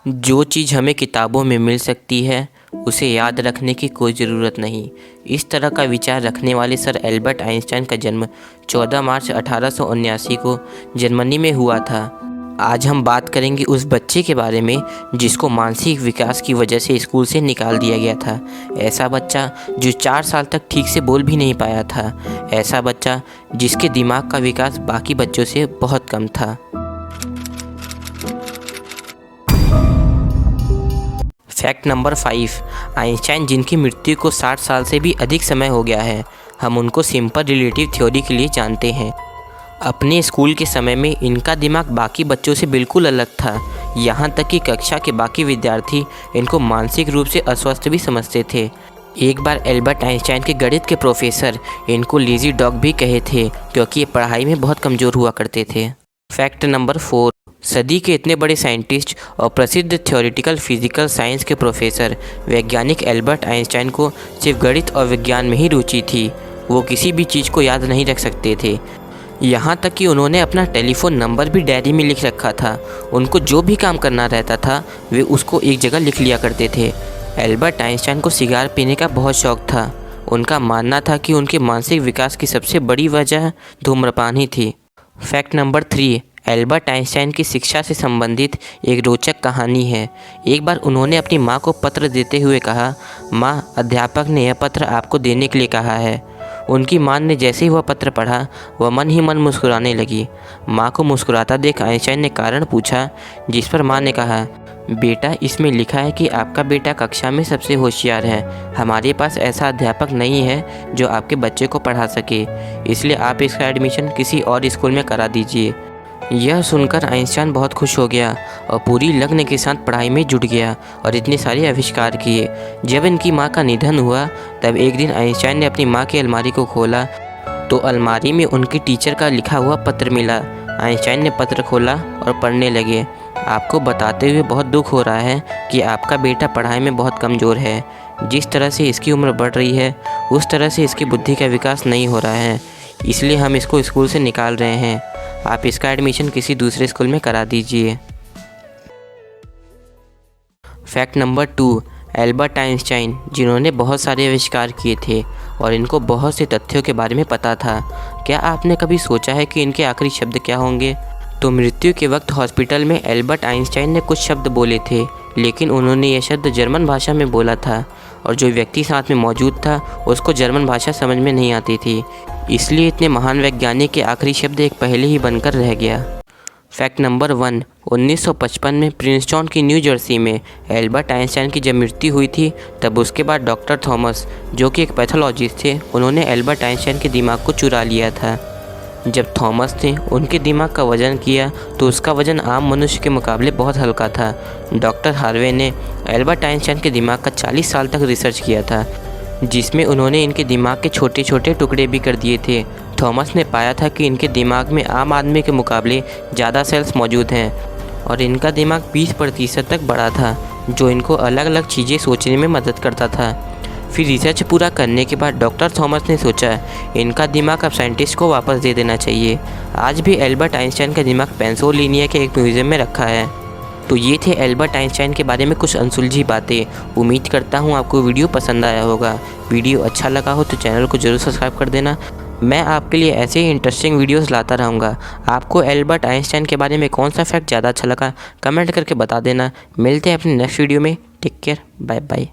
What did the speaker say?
जो चीज़ हमें किताबों में मिल सकती है उसे याद रखने की कोई ज़रूरत नहीं। इस तरह का विचार रखने वाले सर एल्बर्ट आइंस्टाइन का जन्म 14 मार्च 1879 को जर्मनी में हुआ था। आज हम बात करेंगे उस बच्चे के बारे में जिसको मानसिक विकास की वजह से स्कूल से निकाल दिया गया था। ऐसा बच्चा जो 4 साल तक ठीक से बोल भी नहीं पाया था। ऐसा बच्चा जिसके दिमाग का विकास बाकी बच्चों से बहुत कम था। फैक्ट नंबर 5, आइंस्टाइन जिनकी मृत्यु को 60 साल से भी अधिक समय हो गया है, हम उनको सिंपल रिलेटिव थ्योरी के लिए जानते हैं। अपने स्कूल के समय में इनका दिमाग बाकी बच्चों से बिल्कुल अलग था। यहाँ तक कि कक्षा के बाकी विद्यार्थी इनको मानसिक रूप से अस्वस्थ भी समझते थे। एक बार एल्बर्ट आइंस्टाइन के गणित के प्रोफेसर इनको लेजी डॉग भी कहे थे क्योंकि ये पढ़ाई में बहुत कमज़ोर हुआ करते थे। फैक्ट नंबर 4, सदी के इतने बड़े साइंटिस्ट और प्रसिद्ध थ्योरेटिकल फिजिकल साइंस के प्रोफेसर वैज्ञानिक एल्बर्ट आइंस्टाइन को सिर्फ गणित और विज्ञान में ही रुचि थी। वो किसी भी चीज़ को याद नहीं रख सकते थे। यहाँ तक कि उन्होंने अपना टेलीफोन नंबर भी डायरी में लिख रखा था। उनको जो भी काम करना रहता था वे उसको एक जगह लिख लिया करते थे। एल्बर्ट आइंस्टाइन को सिगार पीने का बहुत शौक़ था। उनका मानना था कि उनके मानसिक विकास की सबसे बड़ी वजह धूम्रपान ही थी। फैक्ट नंबर 3, एल्बर्ट आइंस्टाइन की शिक्षा से संबंधित एक रोचक कहानी है। एक बार उन्होंने अपनी माँ को पत्र देते हुए कहा, माँ, अध्यापक ने यह पत्र आपको देने के लिए कहा है। उनकी माँ ने जैसे ही वह पत्र पढ़ा वह मन ही मन मुस्कुराने लगी। माँ को मुस्कुराता देख आइंस्टाइन ने कारण पूछा, जिस पर माँ ने कहा, बेटा, इसमें लिखा है कि आपका बेटा कक्षा में सबसे होशियार है। हमारे पास ऐसा अध्यापक नहीं है जो आपके बच्चे को पढ़ा सके, इसलिए आप इसका एडमिशन किसी और स्कूल में करा दीजिए। यह सुनकर आइंस्टाइन बहुत खुश हो गया और पूरी लगन के साथ पढ़ाई में जुट गया और इतने सारे आविष्कार किए। जब इनकी माँ का निधन हुआ तब एक दिन आइंस्टाइन ने अपनी माँ की अलमारी को खोला तो अलमारी में उनकी टीचर का लिखा हुआ पत्र मिला। आइंस्टाइन ने पत्र खोला और पढ़ने लगे, आपको बताते हुए बहुत दुख हो रहा है कि आपका बेटा पढ़ाई में बहुत कमज़ोर है। जिस तरह से इसकी उम्र बढ़ रही है उस तरह से इसकी बुद्धि का विकास नहीं हो रहा है, इसलिए हम इसको स्कूल से निकाल रहे हैं। आप इसका एडमिशन किसी दूसरे स्कूल में करा दीजिए। फैक्ट नंबर 2, एल्बर्ट आइंस्टाइन जिन्होंने बहुत सारे आविष्कार किए थे और इनको बहुत से तथ्यों के बारे में पता था। क्या आपने कभी सोचा है कि इनके आखिरी शब्द क्या होंगे? तो मृत्यु के वक्त हॉस्पिटल में एल्बर्ट आइंस्टाइन ने कुछ शब्द बोले थे, लेकिन उन्होंने ये शब्द जर्मन भाषा में बोला था और जो व्यक्ति साथ में मौजूद था उसको जर्मन भाषा समझ में नहीं आती थी। इसलिए इतने महान वैज्ञानिक के आखिरी शब्द एक पहले ही बनकर रह गया। फैक्ट नंबर 1, 1955 में प्रिंसटन की न्यू जर्सी में एल्बर्ट आइंस्टाइन की जब मृत्यु हुई थी तब उसके बाद डॉक्टर थॉमस, जो कि एक पैथोलॉजिस्ट थे, उन्होंने एल्बर्ट आइंस्टाइन के दिमाग को चुरा लिया था। जब थॉमस ने उनके दिमाग का वज़न किया तो उसका वज़न आम मनुष्य के मुकाबले बहुत हल्का था। डॉक्टर हार्वे ने एल्बर्ट आइंस्टाइन के दिमाग का 40 साल तक रिसर्च किया था, जिसमें उन्होंने इनके दिमाग के छोटे छोटे टुकड़े भी कर दिए थे। थॉमस ने पाया था कि इनके दिमाग में आम आदमी के मुकाबले ज़्यादा सेल्स मौजूद हैं और इनका दिमाग 20% तक बड़ा था, जो इनको अलग अलग चीज़ें सोचने में मदद करता था। फिर रिसर्च पूरा करने के बाद डॉक्टर थॉमस ने सोचा इनका दिमाग अब साइंटिस्ट को वापस दे देना चाहिए। आज भी एल्बर्ट आइंस्टाइन का दिमाग पेंसिल्वेनिया के एक म्यूज़ियम में रखा है। तो ये थे एल्बर्ट आइंस्टाइन के बारे में कुछ अनसुलझी बातें। उम्मीद करता हूँ आपको वीडियो पसंद आया होगा। वीडियो अच्छा लगा हो तो चैनल को ज़रूर सब्सक्राइब कर देना। मैं आपके लिए ऐसे ही इंटरेस्टिंग वीडियोस लाता रहूँगा। आपको एल्बर्ट आइंस्टाइन के बारे में कौन सा फैक्ट ज़्यादा अच्छा लगा कमेंट करके बता देना। मिलते हैं अपने नेक्स्ट वीडियो में। Take care, bye bye.